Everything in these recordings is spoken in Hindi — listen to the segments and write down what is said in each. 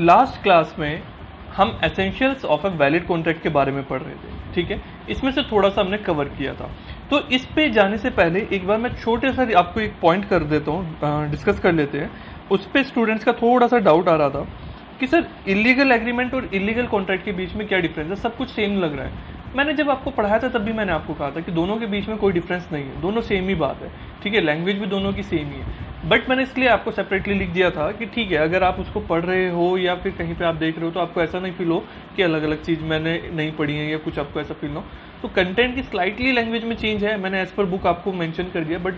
लास्ट क्लास में हम essentials of a valid contract के बारे में पढ़ रहे थे, ठीक है। इसमें से थोड़ा सा हमने कवर किया था। तो इस पे जाने से पहले एक बार मैं छोटे सा आपको एक पॉइंट कर देता हूँ, डिस्कस कर लेते हैं। उस पे स्टूडेंट्स का थोड़ा सा डाउट आ रहा था कि सर इलीगल एग्रीमेंट और इलीगल कॉन्ट्रैक्ट के बीच में क्या डिफरेंस है, सब कुछ सेम लग रहा है। मैंने जब आपको पढ़ाया था तब भी मैंने आपको कहा था कि दोनों के बीच में कोई डिफरेंस नहीं है, दोनों सेम ही बात है, ठीक है। लैंग्वेज भी दोनों की सेम ही है, बट मैंने इसलिए आपको सेपरेटली लिख दिया था कि ठीक है, अगर आप उसको पढ़ रहे हो या फिर कहीं पे आप देख रहे हो तो आपको ऐसा नहीं फील हो कि अलग अलग चीज़ मैंने नहीं पढ़ी है या कुछ आपको ऐसा फील हो। तो कंटेंट की स्लाइटली लैंग्वेज में चेंज है, मैंने एज पर बुक आपको मेंशन कर दिया, बट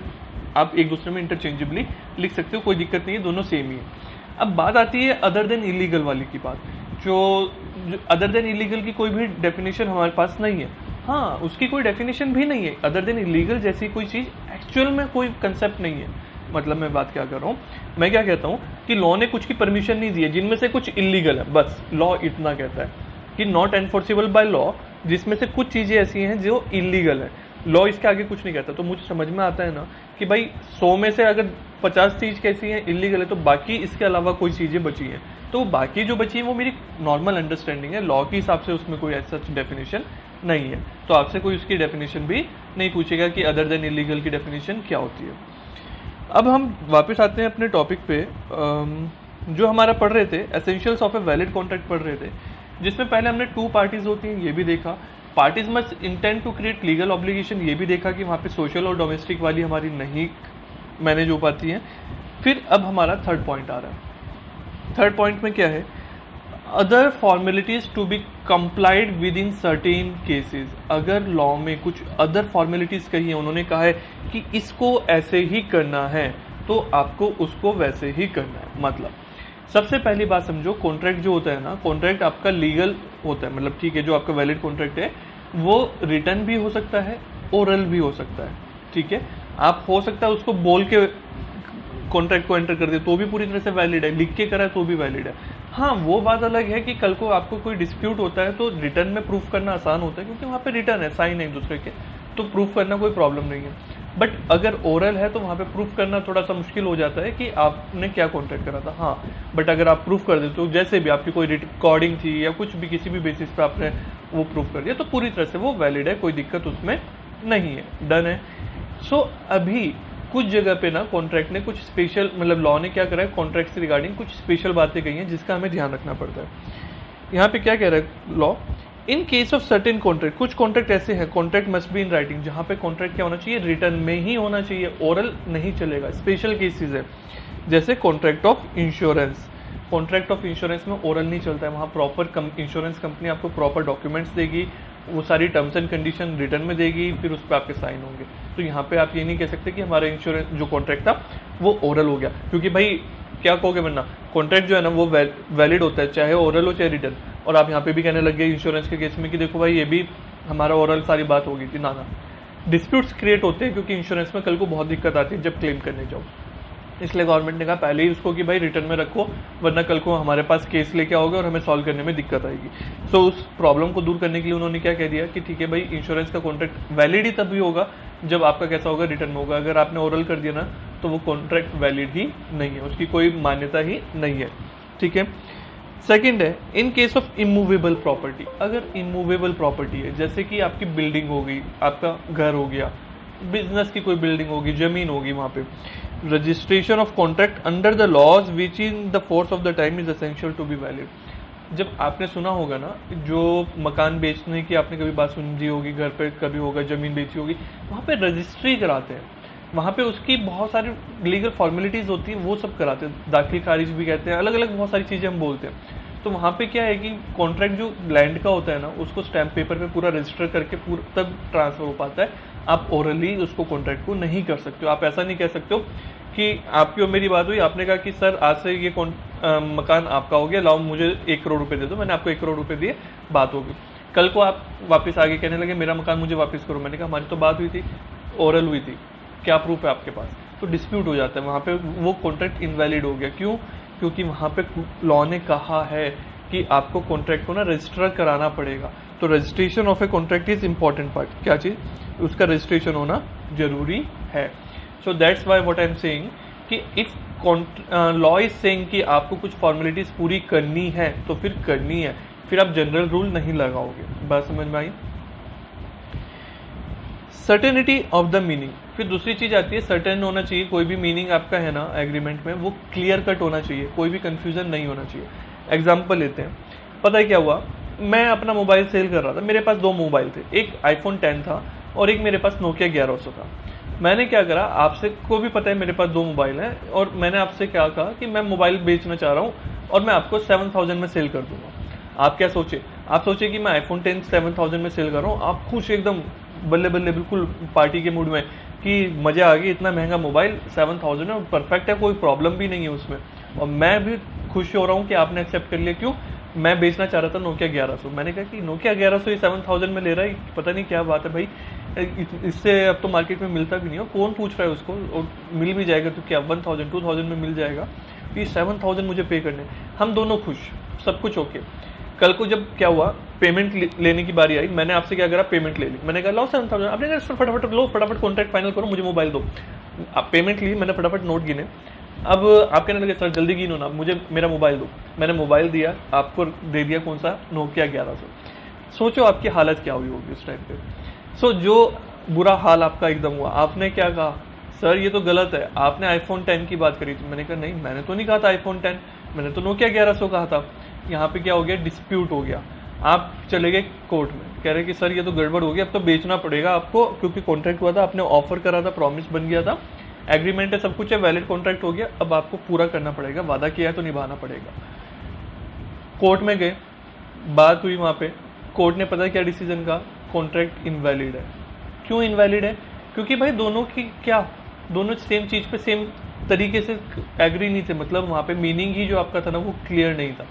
आप एक दूसरे में इंटरचेंजेबली लिख सकते हो, कोई दिक्कत नहीं है, दोनों सेम ही है। अब बात आती है अदर देन इलीगल वाली की बात, जो अदर देन इलीगल की कोई भी डेफिनेशन हमारे पास नहीं है। हाँ, उसकी कोई डेफिनेशन भी नहीं है। अदर देन इलीगल जैसी कोई चीज़ एक्चुअल में कोई कंसेप्ट नहीं है। मतलब मैं बात क्या कर रहा हूँ, मैं क्या कहता हूँ कि लॉ ने कुछ की परमिशन नहीं दी है जिनमें से कुछ इलीगल है, बस लॉ इतना कहता है कि नॉट एनफोर्सेबल बाय लॉ, जिसमें से कुछ चीज़ें ऐसी हैं जो इलीगल है। लॉ इसके आगे कुछ नहीं कहता। तो मुझे समझ में आता है ना कि भाई 100 में से अगर 50 चीज़ कैसी है इलीगल है, तो बाकी इसके अलावा कोई चीज़ें बची हैं, तो बाकी जो बची है वो मेरी नॉर्मल अंडरस्टैंडिंग है। लॉ के हिसाब से उसमें कोई ऐसा डेफिनेशन नहीं है, तो आपसे कोई उसकी डेफिनेशन भी नहीं पूछेगा कि अदर देन इलीगल की डेफिनेशन क्या होती है। अब हम वापस आते हैं अपने टॉपिक पे, जो हमारा पढ़ रहे थे essentials of a valid contract पढ़ रहे थे, जिसमें पहले हमने 2 पार्टीज होती हैं ये भी देखा, parties must intend to create legal obligation ये भी देखा कि वहाँ पे सोशल और डोमेस्टिक वाली हमारी नहीं मैनेज हो पाती है। फिर अब हमारा थर्ड पॉइंट आ रहा है। थर्ड पॉइंट में क्या है, other formalities to be complied with in certain cases. अगर लॉ में कुछ अदर फॉर्मेलिटीज कही है, उन्होंने कहा है कि इसको ऐसे ही करना है तो आपको उसको वैसे ही करना है। मतलब सबसे पहली बात समझो, कॉन्ट्रैक्ट जो होता है ना, कॉन्ट्रैक्ट आपका लीगल होता है, मतलब ठीक है, जो आपका वैलिड कॉन्ट्रैक्ट है वो रिटर्न भी हो सकता है, ओरल भी हो सकता है, ठीक है। आप हो सकता है उसको बोल के कॉन्ट्रैक्ट को एंटर कर दे तो भी पूरी तरह से वैलिड है, लिख के करा है तो भी वैलिड है। हाँ, वो बात अलग है कि कल को आपको कोई डिस्प्यूट होता है तो रिटर्न में प्रूफ करना आसान होता है, क्योंकि वहाँ पे रिटर्न है, साइन है एक दूसरे के, तो प्रूफ करना कोई प्रॉब्लम नहीं है। बट अगर ओरल है तो वहाँ पे प्रूफ करना थोड़ा सा मुश्किल हो जाता है कि आपने क्या कॉन्ट्रैक्ट करा था। हाँ, बट अगर आप प्रूफ कर देते हो, जैसे भी आपकी कोई रिकॉर्डिंग थी या कुछ भी किसी भी बेसिस पे आपने वो प्रूफ कर दिया, तो पूरी तरह से वो वैलिड है, कोई दिक्कत उसमें नहीं है, डन है। सो अभी कुछ जगह पे ना कॉन्ट्रैक्ट ने कुछ स्पेशल, मतलब लॉ ने क्या करा है, कॉन्ट्रैक्ट से रिगार्डिंग कुछ स्पेशल बातें कही हैं जिसका हमें ध्यान रखना पड़ता है। यहाँ पे क्या कह रहा है law, in case of certain contract, कुछ कॉन्ट्रैक्ट ऐसे हैं, contract must be in writing, जहाँ पे कॉन्ट्रैक्ट क्या होना चाहिए, रिटर्न में ही होना चाहिए, ओरल नहीं चलेगा। स्पेशल केसेस है, जैसे contract of insurance. Contract of insurance में ओरल नहीं चलता है, वहाँ प्रॉपर इंश्योरेंस कंपनी आपको प्रॉपर डॉक्यूमेंट्स देगी, वो सारी टर्म्स एंड कंडीशन रिटर्न में देगी, फिर उस पर आपके साइन होंगे। तो यहाँ पे आप ये नहीं कह सकते कि हमारा इंश्योरेंस जो कॉन्ट्रैक्ट था वो ओरल हो गया, क्योंकि भाई क्या कहोगे वरना, कॉन्ट्रैक्ट जो है ना वो वैलिड होता है, चाहे ओरल हो चाहे रिटर्न। और आप यहाँ पे भी कहने लग गए इंश्योरेंस के केस में कि देखो भाई ये भी हमारा ओरल सारी बात हो गई थी। ना, डिस्प्यूट्स क्रिएट होते हैं, क्योंकि इंश्योरेंस में कल को बहुत दिक्कत आती है जब क्लेम करने जाओ, इसलिए गवर्नमेंट ने कहा पहले ही उसको कि भाई रिटर्न में रखो, वरना कल को हमारे पास केस लेके आओगे और हमें सॉल्व करने में दिक्कत आएगी। सो उस प्रॉब्लम को दूर करने के लिए उन्होंने क्या कह दिया कि ठीक है भाई, इंश्योरेंस का कॉन्ट्रैक्ट वैलिड ही तभी होगा जब आपका कैसा होगा, रिटर्न में होगा। अगर आपने ओरल कर दिया ना तो वो कॉन्ट्रैक्ट वैलिड ही नहीं है, उसकी कोई मान्यता ही नहीं है, ठीक है। सेकेंड है, in case of immovable property. अगर इमूवेबल प्रॉपर्टी है, जैसे कि आपकी बिल्डिंग हो गई, आपका घर हो गया, बिजनेस की कोई बिल्डिंग होगी, जमीन होगी, वहाँ पे registration of contract under the laws which in the force of the time is essential to be valid. जब आपने सुना होगा ना, जो मकान बेचने की आपने कभी बात सुनी होगी, घर पे कभी होगा, जमीन बेची होगी, वहाँ पे रजिस्ट्री कराते हैं, वहाँ पे उसकी बहुत सारी लीगल फॉर्मेलिटीज़ होती हैं, वो सब कराते हैं, दाखिल खारिज भी कहते हैं, अलग अलग बहुत सारी चीज़ें हम बोलते हैं। तो वहाँ पे क्या है कि कॉन्ट्रैक्ट जो लैंड का होता है ना, उसको स्टैम्प पेपर पे पूरा रजिस्टर करके पूरा तब ट्रांसफर हो पाता है। आप ओरली उसको कॉन्ट्रैक्ट को नहीं कर सकते हो। आप ऐसा नहीं कह सकते हो कि आपकी और मेरी बात हुई, आपने कहा कि सर आज से ये मकान आपका हो गया, लाओ मुझे 1 करोड़ रुपए दे दो, मैंने आपको 1 करोड़ रुपए दिए, बात होगी। कल को आप वापस आगे कहने लगे मेरा मकान मुझे वापस करो, मैंने कहा हमारी तो बात हुई थी, ओरल हुई थी, क्या प्रूफ है आपके पास? तो डिस्प्यूट हो जाता है, वहाँ पे वो कॉन्ट्रैक्ट इनवैलिड हो गया। क्यों? क्योंकि वहाँ पे लॉ ने कहा है कि आपको कॉन्ट्रैक्ट को ना रजिस्टर कराना पड़ेगा। तो registration of a contract is important part. क्या चीज़? उसका रजिस्ट्रेशन होना जरूरी है। So that's why what I am saying कि इफ लॉ इज सेइंग कि आपको कुछ फॉर्मेलिटीज पूरी करनी है तो फिर करनी है, फिर आप जनरल रूल नहीं लगाओगे। बात समझ में आई? सर्टेनिटी ऑफ द मीनिंग, फिर दूसरी चीज आती है सर्टेन होना चाहिए, कोई भी मीनिंग आपका है ना एग्रीमेंट में वो क्लियर कट होना चाहिए, कोई भी कंफ्यूजन नहीं होना चाहिए। एग्जाम्पल लेते हैं, पता है क्या हुआ, मैं अपना मोबाइल सेल कर रहा था, मेरे पास दो मोबाइल थे, एक आईफोन 10 था और एक मेरे पास नोकिया 1100 था। मैंने क्या करा, आपसे को भी पता है मेरे पास दो मोबाइल हैं, और मैंने आपसे क्या कहा कि मैं मोबाइल बेचना चाह रहा हूँ और मैं आपको 7000 में सेल कर दूंगा। आप क्या सोचे, आप सोचे कि मैं आईफोन 10 7000 में सेल कर रहा हूँ, आप खुश एकदम बल्ले बल्ले बिल्कुल पार्टी के मूड में कि मजा आ गई, इतना महंगा मोबाइल 7000 है और परफेक्ट है, कोई प्रॉब्लम भी नहीं है उसमें, और मैं भी खुश हो रहा हूँ कि आपने एक्सेप्ट कर लिया। क्यों? मैं बेचना चाह रहा था नोकिया 1100। मैंने कहा कि नोकिया 1100 ये 7000 में ले रहा है, पता नहीं क्या बात है भाई, इससे अब तो मार्केट में मिलता भी नहीं हो, कौन पूछ रहा है उसको, और मिल भी जाएगा तो क्या 1000 2000 में मिल जाएगा, ये 7000 मुझे पे करने। हम दोनों खुश, सब कुछ ओके। कल को जब क्या हुआ, पेमेंट लेने की बारी आई, मैंने आपसे क्या करा, पेमेंट ले ली। मैंने कहा लो 7000, आपने कहा सर फटाफट लो, फटाफट कॉन्ट्रैक्ट फाइनल करो, मुझे मोबाइल दो। आप पेमेंट ली, मैंने फटाफट नोट गिने। अब आप कहने लगे सर जल्दी गिनो ना, मुझे मेरा मोबाइल दो। मैंने मोबाइल दिया, आपको दे दिया कौन सा, नोकिया 1100। सोचो आपकी हालत क्या हुई होगी उस टाइम पे। सो जो बुरा हाल आपका एकदम हुआ, आपने क्या कहा, सर ये तो गलत है, आपने आईफोन 10 की बात करी थी। मैंने कहा नहीं, मैंने तो नहीं कहा था आईफोन 10, मैंने तो नोकिया 1100 कहा था। यहाँ पे क्या हो गया, डिस्प्यूट हो गया। आप चले गए कोर्ट में, कह रहे कि सर ये तो गड़बड़ हो गया, अब तो बेचना पड़ेगा आपको, क्योंकि कॉन्ट्रैक्ट हुआ था, आपने ऑफर करा था, प्रॉमिस बन गया था, एग्रीमेंट है, सब कुछ है, वैलिड कॉन्ट्रैक्ट हो गया, अब आपको पूरा करना पड़ेगा, वादा किया है तो निभाना पड़ेगा। कोर्ट में गए, बात हुई वहां पे, कोर्ट ने पता क्या डिसीजन का, कॉन्ट्रैक्ट इनवैलिड है। क्यों इनवैलिड है? क्योंकि भाई दोनों की क्या, दोनों सेम चीज पे सेम तरीके से एग्री नहीं थे, मतलब वहां पे मीनिंग ही जो आपका था ना वो क्लियर नहीं था।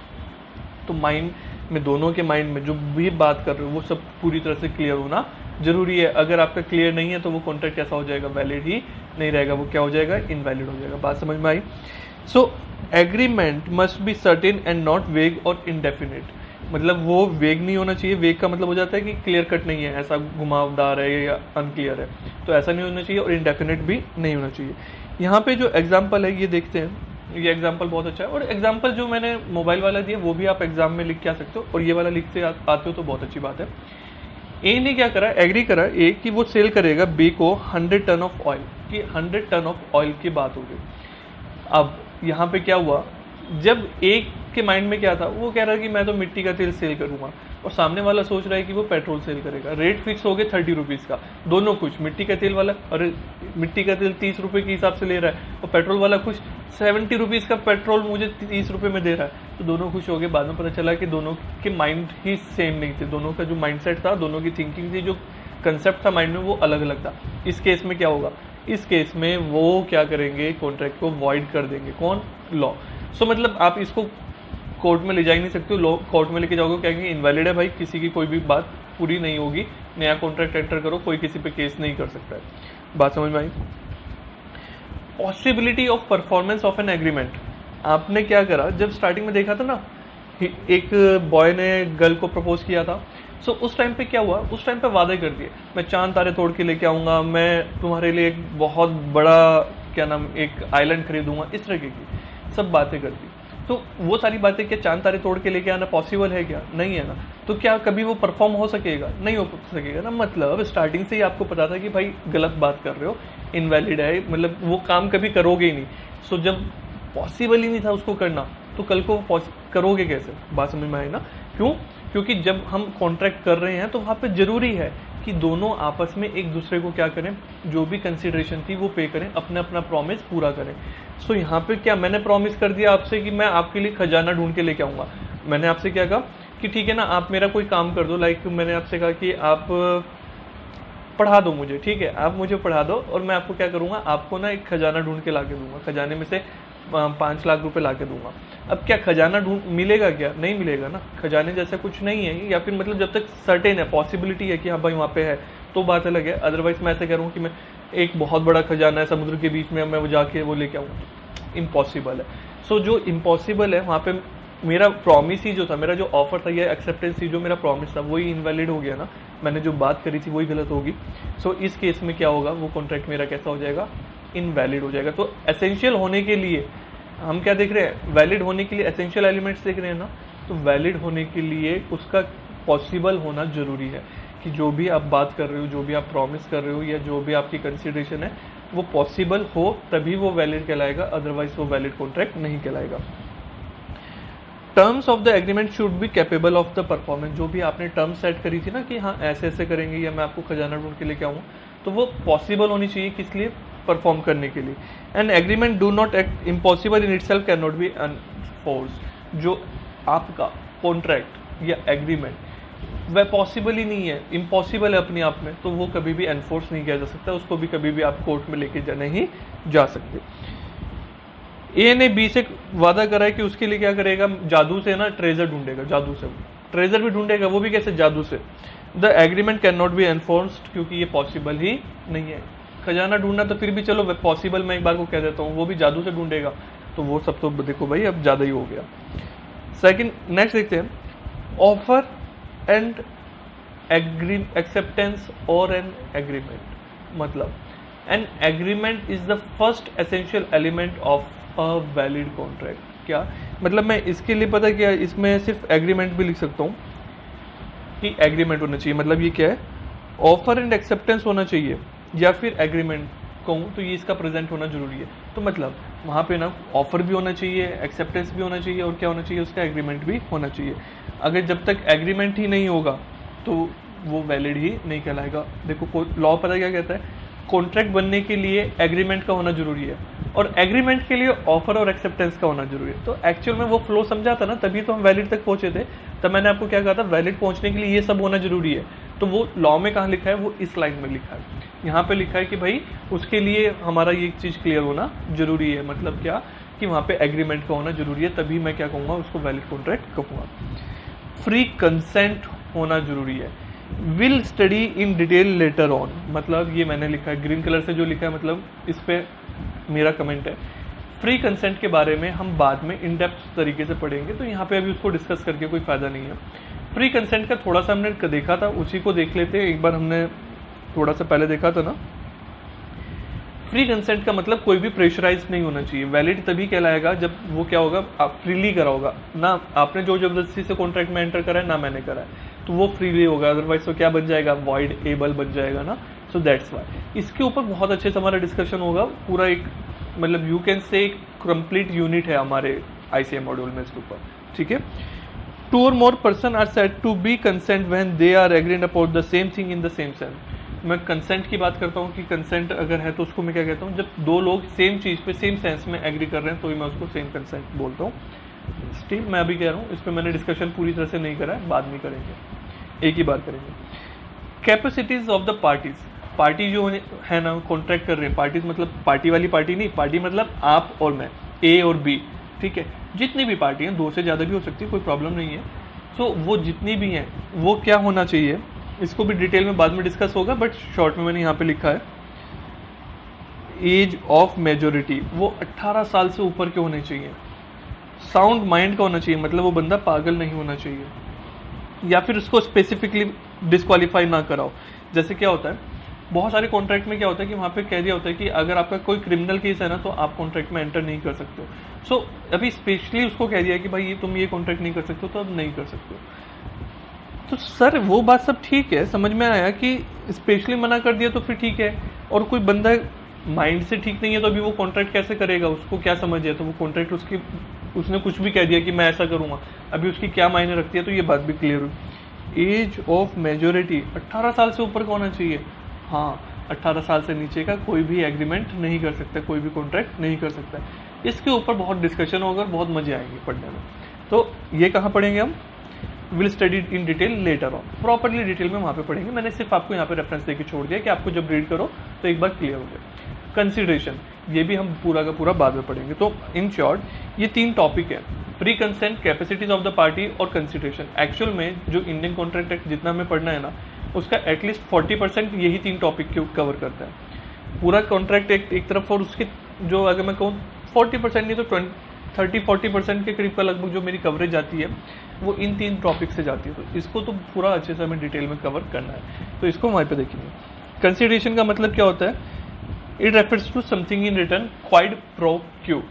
तो माइंड में, दोनों के माइंड में जो भी बात कर रहे हो वो सब पूरी तरह से क्लियर होना जरूरी है। अगर आपका क्लियर नहीं है तो वो कॉन्ट्रैक्ट कैसा हो जाएगा, वैलिड ही नहीं रहेगा, वो क्या हो जाएगा, इनवैलिड हो जाएगा। बात समझ में आई? So agreement must be certain and not vague और इनडेफिनेट, मतलब वो वेग नहीं होना चाहिए। वेग का मतलब हो जाता है कि क्लियर कट नहीं है, ऐसा घुमावदार है या अनक्लियर है, तो ऐसा नहीं होना चाहिए, और इनडेफिनेट भी नहीं होना चाहिए। यहाँ पे जो एग्जाम्पल है ये देखते हैं, ये एग्जाम्पल बहुत अच्छा है, और एग्जाम्पल जो मैंने मोबाइल वाला दिया वो भी आप एग्जाम में लिख के आ सकते हो, और ये वाला लिखते आते हो तो बहुत अच्छी बात है। ए ने क्या करा, एग्री करा ए कि वो सेल करेगा बी को 100 टन ऑफ ऑयल, कि 100 टन ऑफ ऑयल की बात हो गई। अब यहाँ पे क्या हुआ, जब एक के माइंड में क्या था, वो कह रहा है कि मैं तो मिट्टी का तेल सेल करूंगा, और सामने वाला सोच रहा है कि वो पेट्रोल सेल करेगा। रेट फिक्स हो गए 30 रुपीज़ का, दोनों खुश। मिट्टी का तेल वाला, अरे मिट्टी का तेल 30 रुपये के हिसाब से ले रहा है, और पेट्रोल वाला खुश, 70 रुपीज़ का पेट्रोल मुझे 30 रुपये में दे रहा है, तो दोनों खुश हो गए। बाद में पता चला कि दोनों के माइंड ही सेम नहीं थे, दोनों का जो माइंडसेट था, दोनों की थिंकिंग थी, जो कंसेप्ट था माइंड में वो अलग अलग था। इस केस में क्या होगा, इस केस में वो क्या करेंगे, कॉन्ट्रैक्ट को वॉइड कर देंगे। कौन? लॉ। सो मतलब आप इसको कोर्ट में ले जा ही नहीं सकते हो, लॉ कोर्ट में लेके जाओगे, कहेंगे इनवैलिड है भाई, किसी की कोई भी बात पूरी नहीं होगी, नया कॉन्ट्रैक्ट एंटर करो, कोई किसी पे केस नहीं कर सकता है। बात समझ में आई? Possibility of performance of an agreement, आपने क्या करा, जब स्टार्टिंग में देखा था ना, एक बॉय ने गर्ल को प्रपोज किया था, सो उस टाइम पे क्या हुआ, उस टाइम पे वादे कर दिए, मैं चांद तारे तोड़ के लेके आऊंगा, मैं तुम्हारे लिए एक बहुत बड़ा क्या नाम, एक आइलैंड खरीदूंगा, इस तरह की सब बातें कर दी। तो वो सारी बातें क्या चांद तारे तोड़ के लेके आना पॉसिबल है क्या? नहीं है ना। तो क्या कभी वो परफॉर्म हो सकेगा? नहीं हो सकेगा ना। मतलब स्टार्टिंग से ही आपको पता था कि भाई गलत बात कर रहे हो, इनवैलिड है, मतलब वो काम कभी करोगे ही नहीं। सो जब पॉसिबल ही नहीं था उसको करना, तो कल को करोगे कैसे? बात समझ में आई ना? क्यों? क्योंकि जब हम कॉन्ट्रैक्ट कर रहे हैं तो वहाँ पे जरूरी है कि दोनों आपस में एक दूसरे को क्या करें, जो भी कंसिडरेशन थी वो पे करें, अपना अपना प्रॉमिस पूरा करें। सो यहाँ पे क्या मैंने प्रॉमिस कर दिया आपसे कि मैं आपके लिए खजाना ढूंढ के लेके आऊँगा। मैंने आपसे क्या कहा कि ठीक है ना, आप मेरा कोई काम कर दो, लाइक मैंने आपसे कहा कि आप पढ़ा दो मुझे, ठीक है, आप मुझे पढ़ा दो और मैं आपको क्या करूँगा, आपको ना एक खजाना ढूंढ के ला के दूंगा, खजाने में से 5 लाख रुपए ला के दूंगा। अब क्या खजाना ढूंढ मिलेगा क्या? नहीं मिलेगा ना, खजाने जैसा कुछ नहीं है, या फिर मतलब जब तक सर्टेन है, पॉसिबिलिटी है कि हाँ भाई वहाँ पे है, तो बात अलग है। अदरवाइज मैं ऐसे कह रहा हूँ कि मैं एक बहुत बड़ा खजाना है समुद्र के बीच में, मैं वो जाके वो लेके आऊँगा, इम्पॉसिबल है। सो जो इम्पॉसिबल है वहाँ पे मेरा प्रॉमिस ही जो था, मेरा जो ऑफर था या एक्सेप्टेंस थी, जो मेरा प्रॉमिस था वही इनवैलिड हो गया ना, मैंने जो बात करी थी वही गलत होगी। सो इस केस में क्या होगा, वो कॉन्ट्रैक्ट मेरा कैसा हो जाएगा, इनवैलिड हो जाएगा। तो एसेंशियल होने के लिए हम क्या देख रहे हैं, वैलिड होने के लिए एसेंशियल एलिमेंट्स देख रहे हैं ना, तो वैलिड होने के लिए उसका पॉसिबल होना जरूरी है कि जो भी आप बात कर रहे हो, जो भी आप प्रॉमिस कर रहे हो, या जो भी आपकी कंसिडरेशन है वो पॉसिबल हो, तभी वो वैलिड कहलाएगा, अदरवाइज वो वैलिड कॉन्ट्रैक्ट नहीं कहलाएगा। Terms of the agreement should be capable of the performance. जो भी आपने टर्म सेट करी थी ना कि हाँ ऐसे ऐसे करेंगे या मैं आपको खजाना ढूंढ के लेके आऊँ, तो वो पॉसिबल होनी चाहिए, किस लिए, परफॉर्म करने के लिए। And agreement do not act impossible in itself can not be enforce. जो आपका कॉन्ट्रैक्ट या एग्रीमेंट वह पॉसिबल ही नहीं है, इम्पॉसिबल है अपने आप में, तो वो कभी भी एनफोर्स नहीं किया जा सकता, उसको भी कभी भी आप कोर्ट में लेके नहीं जा सकते। ए ने बी से वादा करा है कि उसके लिए क्या करेगा, जादू से ना ट्रेजर ढूंढेगा, जादू से ट्रेजर भी ढूंढेगा, वो भी कैसे, जादू से। The agreement can not be enforced, क्योंकि ये पॉसिबल ही नहीं है। खजाना ढूंढना तो फिर भी चलो पॉसिबल, मैं एक बार को कह देता हूँ, वो भी जादू से ढूंढेगा, तो वो सब तो देखो भाई अब ज़्यादा ही हो गया। सेकंड, नेक्स्ट देखते हैं, ऑफर एंड एक्सेप्टेंस और एन एग्रीमेंट। मतलब an agreement is the first essential element of a valid contract. क्या मतलब, मैं इसके लिए पता क्या, इसमें सिर्फ एग्रीमेंट भी लिख सकता हूँ कि एग्रीमेंट होना चाहिए। मतलब ये क्या है, ऑफर एंड एक्सेप्टेंस होना चाहिए या फिर एग्रीमेंट कहूँ तो ये इसका प्रेजेंट होना जरूरी है। तो मतलब वहाँ पे ना ऑफर भी होना चाहिए, एक्सेप्टेंस भी होना चाहिए, और क्या होना चाहिए, उसका एग्रीमेंट भी होना चाहिए। अगर जब तक एग्रीमेंट ही नहीं होगा तो वो वैलिड ही नहीं कहलाएगा। देखो लॉ पता क्या कहता है, कॉन्ट्रैक्ट बनने के लिए एग्रीमेंट का होना जरूरी है, और एग्रीमेंट के लिए ऑफर और एक्सेप्टेंस का होना जरूरी है। तो एक्चुअल में वो फ्लो समझा था ना, तभी तो हम वैलिड तक पहुंचे थे। तब मैंने आपको क्या कहा था, वैलिड पहुंचने के लिए ये सब होना जरूरी है। तो वो लॉ में कहाँ लिखा है, वो इस लाइन में लिखा है। यहाँ पे लिखा है कि भाई उसके लिए हमारा ये चीज़ क्लियर होना जरूरी है। मतलब क्या कि वहाँ पे एग्रीमेंट का होना जरूरी है, तभी मैं क्या कहूँगा, उसको वैलिड कॉन्ट्रैक्ट कहूँगा। फ्री कंसेंट होना जरूरी है। Will study in detail later on, मतलब ये मैंने लिखा है ग्रीन कलर से जो लिखा है, मतलब इस पे मेरा कमेंट है। फ्री कंसेंट के बारे में हम बाद में इन डेप्थ तरीके से पढ़ेंगे, तो यहाँ पे अभी उसको डिस्कस करके कोई फायदा नहीं है। फ्री कंसेंट का थोड़ा सा हमने देखा था, उसी को देख लेते हैं। एक बार हमने थोड़ा सा पहले देखा था ना, फ्री कंसेंट का मतलब कोई भी प्रेशराइज नहीं होना चाहिए। वैलिड तभी कहलाएगा जब वो क्या होगा, आप फ्रीली करा होगा ना, आपने जो जबरदस्ती से कॉन्ट्रैक्ट में एंटर करा है ना मैंने करा है, तो वो फ्रीली होगा। अदरवाइज तो क्या बन जाएगा, वॉइड एबल बन जाएगा ना। सो दैट्स वाई इसके ऊपर बहुत अच्छे से हमारा डिस्कशन होगा। पूरा एक मतलब यू कैन से एक कंप्लीट यूनिट है हमारे ICM मॉड्यूल में इसके ऊपर, ठीक है। टू और more person are said to be consent when they are agreed about the same thing in the same sense. मैं कंसेंट की बात करता हूँ कि कंसेंट अगर है तो उसको मैं क्या कहता हूँ, जब दो लोग सेम चीज़ पे सेम सेंस में एग्री कर रहे हैं तो ही मैं उसको सेम कंसेंट बोलता हूँ। स्टिल मैं अभी कह रहा हूँ, इस पर मैंने डिस्कशन पूरी तरह से नहीं करा है, बाद में करेंगे, एक ही बार करेंगे। Capacities of the parties, party जो है ना कॉन्ट्रैक्ट कर रहे हैं, पार्टीज मतलब पार्टी वाली पार्टी नहीं, पार्टी मतलब आप और मैं, A और B, ठीक है। जितनी भी पार्टी हैं, 2 से ज़्यादा भी हो सकती है, कोई प्रॉब्लम नहीं है। सो वो जितनी भी हैं वो क्या होना चाहिए, इसको भी डिटेल में बाद में डिस्कस होगा, बट शॉर्ट में मैंने यहाँ पे लिखा है एज ऑफ मेजोरिटी, वो 18 साल से ऊपर के होने चाहिए। साउंड माइंड का होना चाहिए, मतलब वो बंदा पागल नहीं होना चाहिए, या फिर उसको स्पेसिफिकली डिस्क्वालीफाई ना कराओ। जैसे क्या होता है, बहुत सारे कॉन्ट्रैक्ट में क्या होता है कि वहाँ पे कह दिया होता है कि अगर आपका कोई क्रिमिनल केस है ना तो आप कॉन्ट्रैक्ट में एंटर नहीं कर सकते हो। सो अभी स्पेशली उसको कह दिया कि भाई ये तुम ये कॉन्ट्रैक्ट नहीं कर सकते हो, तो अब नहीं कर सकते हो। तो सर वो बात सब ठीक है, समझ में आया कि स्पेशली मना कर दिया तो फिर ठीक है, और कोई बंदा माइंड से ठीक नहीं है तो अभी वो कॉन्ट्रैक्ट कैसे करेगा, उसको क्या समझ है, तो वो कॉन्ट्रैक्ट उसने कुछ भी कह दिया कि मैं ऐसा करूँगा, अभी उसकी क्या मायने रखती है, तो ये बात भी क्लियर हुई। एज ऑफ मेजोरिटी 18 साल से ऊपर का होना चाहिए। हाँ, 18 साल से नीचे का कोई भी एग्रीमेंट नहीं कर सकता, कोई भी कॉन्ट्रैक्ट नहीं कर सकता। इसके ऊपर बहुत डिस्कशन होगा, बहुत मजे आएंगे पढ़ने में। तो ये कहाँ पढ़ेंगे हम, will study in detail later on, properly detail में वहाँ पे पढ़ेंगे। मैंने सिर्फ आपको यहाँ पे रेफरेंस देके छोड़ दिया कि आपको जब रीड करो तो एक बार क्लियर हो जाए। कंसिडरेशन, ये भी हम पूरा का पूरा बाद में पढ़ेंगे। तो इन शॉर्ट ये 3 टॉपिक है, free consent, capacities of the party और कंसिडरेशन। एक्चुअल में जो इंडियन कॉन्ट्रैक्ट एक्ट जितना हमें पढ़ना है ना, उसका एटलीस्ट 40% यही 3 टॉपिक कवर करता है। पूरा कॉन्ट्रैक्ट एक्ट एक तरफ, और उसके जो अगर मैं कहूँ 40% नहीं तो 30-40% के करीब का लगभग जो मेरी कवरेज आती है वो इन 3 टॉपिक से जाती है। तो इसको तो पूरा अच्छे से हमें डिटेल में कवर करना है, तो इसको वहाँ पे देखेंगे। कंसिडरेशन का मतलब क्या होता है, it refers to something in return quid pro quo,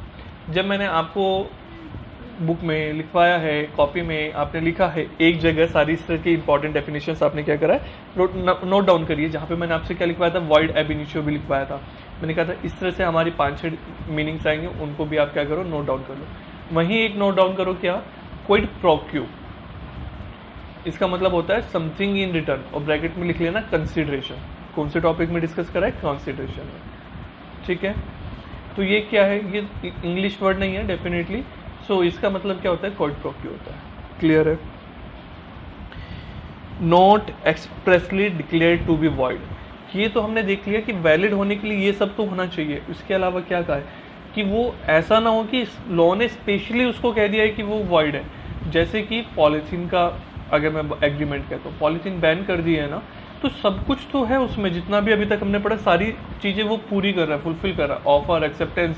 जब मैंने आपको बुक में लिखवाया है, कॉपी में आपने लिखा है, एक जगह सारी इस तरह की इंपॉर्टेंट डेफिनेशंस आपने क्या करा है, नोट डाउन करिए। जहाँ पे मैंने आपसे क्या लिखवाया था, वॉइड एब इनिशियो भी लिखवाया था। मैंने कहा था इस तरह से हमारी 5-6 मीनिंग्स आएंगे, उनको भी आप क्या करो, नोट डाउन कर लो। वहीं एक नोट डाउन करो क्या, क्विड प्रो क्यू, इसका मतलब होता है समथिंग इन रिटर्न, और ब्रैकेट में लिख लेना कंसिडरेशन। कौन से टॉपिक में डिस्कस करा है, कंसिडरेशन में, ठीक है। तो ये क्या है, ये इंग्लिश वर्ड नहीं है डेफिनेटली। सो इसका मतलब क्या होता है, क्विड प्रो क्यू होता है। क्लियर है। Not expressly declared to be void, ये तो हमने देख लिया कि वैलिड होने के लिए ये सब तो होना चाहिए। इसके अलावा क्या कहा है कि वो ऐसा ना हो कि लॉ ने स्पेशली उसको कह दिया है कि वो वॉइड है। जैसे कि पॉलिथीन का अगर मैं एग्रीमेंट कहता हूँ, पॉलिथीन बैन कर दिया है ना, तो सब कुछ तो है उसमें, जितना भी अभी तक हमने पढ़ा सारी चीज़ें वो पूरी कर रहा है, फुलफिल कर रहा है। ऑफर, एक्सेप्टेंस,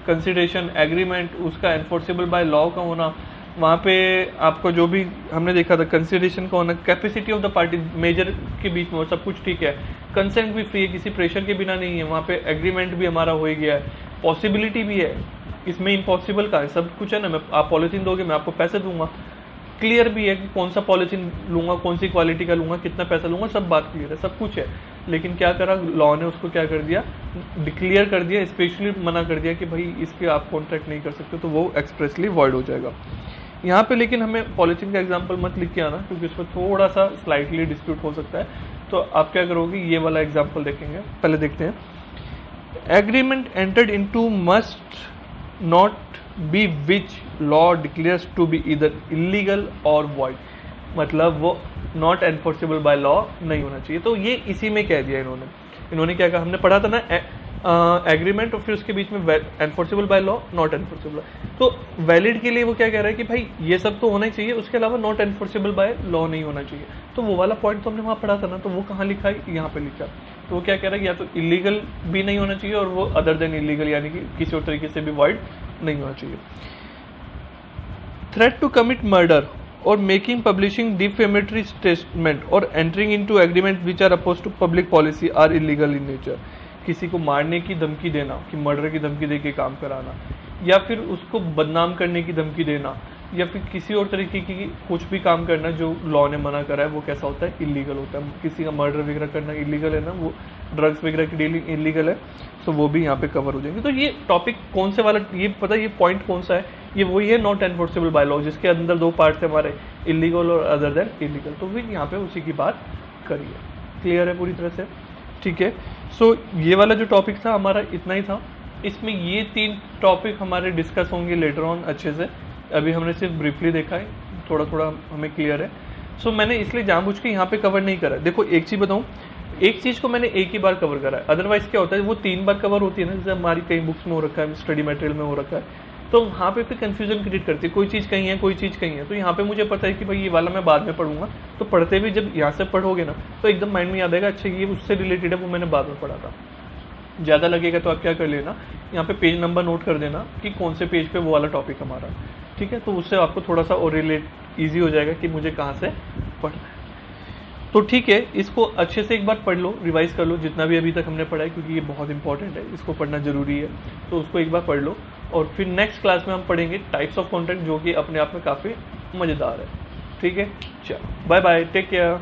कंसिडरेशन, एग्रीमेंट, उसका एनफोर्सेबल बाय लॉ का होना, वहाँ पे आपको जो भी हमने देखा था कंसिडरेशन का होना, capacity of the party major के बीच में, और सब कुछ ठीक है। कंसेंट भी फ्री है, किसी प्रेशर के बिना नहीं है। वहाँ पे एग्रीमेंट भी हमारा हो ही गया है, पॉसिबिलिटी भी है, इसमें इम्पॉसिबल का है, सब कुछ है ना। मैं आप पॉलिथीन दोगे, मैं आपको पैसे दूंगा। क्लियर भी है कि कौन सा पॉलिथीन लूंगा, कौन सी क्वालिटी का लूंगा, कितना पैसा लूंगा, सब बात क्लियर है, सब कुछ है। लेकिन क्या करा लॉ ने, उसको क्या कर दिया, डिक्लेयर कर दिया, स्पेशली मना कर दिया कि भाई इसके आप कॉन्ट्रैक्ट नहीं कर सकते, तो वो एक्सप्रेसली वॉइड हो जाएगा यहाँ पे। लेकिन हमें पॉलिथीन का एग्जाम्पल मत लिख के आना, क्योंकि उसमें थोड़ा सा स्लाइटली डिस्प्यूट हो सकता है। तो आप क्या करोगे, ये वाला एग्जाम्पल देखेंगे। पहले देखते हैं, agreement entered into must not be which law declares to be इधर इलीगल और वॉइड, मतलब वो नॉट एनफोर्सेबल बाय लॉ नहीं होना चाहिए। तो ये इसी में कह दिया इन्होंने क्या कहा, हमने पढ़ा था ना एग्रीमेंट, और फिर उसके बीच में enforceable by law, not enforceable. तो वैलिड के लिए वो क्या कह रहा है कि भाई ये सब तो होना ही चाहिए, उसके अलावा नॉट एनफोर्सेबल बाय लॉ नहीं होना चाहिए। तो वो वाला पॉइंट तो हमने वहाँ पढ़ा था ना, तो वो कहाँ लिखा है, यहाँ पे लिखा। तो वो क्या कह रहा है, या तो इलीगल भी नहीं होना चाहिए, और वो अदर देन इलीगल यानी कि किसी और तरीके से भी वॉइड नहीं होना चाहिए। थ्रेट टू कमिट मर्डर और मेकिंग पब्लिशिंग डिफेमेटरी स्टेटमेंट और entering into agreement which are oppose to public policy are illegal in nature. किसी को मारने की धमकी देना, कि मर्डर की धमकी दे के काम कराना, या फिर उसको बदनाम करने की धमकी देना, या फिर किसी और तरीके की कुछ भी काम करना जो लॉ ने मना करा है, वो कैसा होता है, इलीगल होता है। किसी का मर्डर वगैरह करना इलीगल है ना, वो ड्रग्स वगैरह की डीलिंग इलीगल है, सो वो भी यहाँ पे कवर हो जाएंगे। तो ये टॉपिक कौन से वाला, ये पता है ये पॉइंट कौन सा है, ये वही है नॉट एनफोर्सेबल बाय लॉ, जिसके अंदर दो पार्ट्स है हमारे, इलीगल और अदर देन इलीगल। तो फिर यहाँ पे उसी की बात करिए। क्लियर है पूरी तरह से, ठीक है। सो ये वाला जो टॉपिक था हमारा इतना ही था। इसमें ये 3 टॉपिक हमारे डिस्कस होंगे लेटर ऑन अच्छे से। अभी हमने सिर्फ ब्रीफली देखा है, थोड़ा थोड़ा हमें क्लियर है। सो मैंने इसलिए जानबूझ के यहाँ पे कवर नहीं करा। देखो एक चीज़ बताऊँ, एक चीज़ को मैंने एक ही बार कवर करा है, अदरवाइज क्या होता है वो 3 बार कवर होती है ना, जैसे हमारी कई बुक्स में हो रखा है, स्टडी मटेरियल में हो रखा है, तो वहाँ पे फिर कंफ्यूजन क्रिएट करती है, कोई चीज़ कहीं है कोई चीज़ कहीं है। तो यहाँ पे मुझे पता है कि भाई ये वाला मैं बाद में पढ़ूंगा, तो पढ़ते भी जब यहाँ से पढ़ोगे ना तो एकदम माइंड में याद आएगा, अच्छा ये उससे रिलेटेड है, वो मैंने बाद में पढ़ा था। ज़्यादा लगेगा तो आप क्या कर लेना, यहाँ पे पेज नंबर नोट कर देना कि कौन से पेज पे वो वाला टॉपिक हमारा, ठीक है। तो उससे आपको थोड़ा सा और रिलेट ईजी हो जाएगा कि मुझे कहाँ से पढ़ना है। तो ठीक है, इसको अच्छे से एक बार पढ़ लो, रिवाइज कर लो जितना भी अभी तक हमने पढ़ा है, क्योंकि ये बहुत इंपॉर्टेंट है, इसको पढ़ना जरूरी है। तो उसको एक बार पढ़ लो, और फिर नेक्स्ट क्लास में हम पढ़ेंगे टाइप्स ऑफ कॉन्ट्रैक्ट, जो कि अपने आप में काफ़ी मज़ेदार है। ठीक है, चलो बाय बाय, टेक केयर।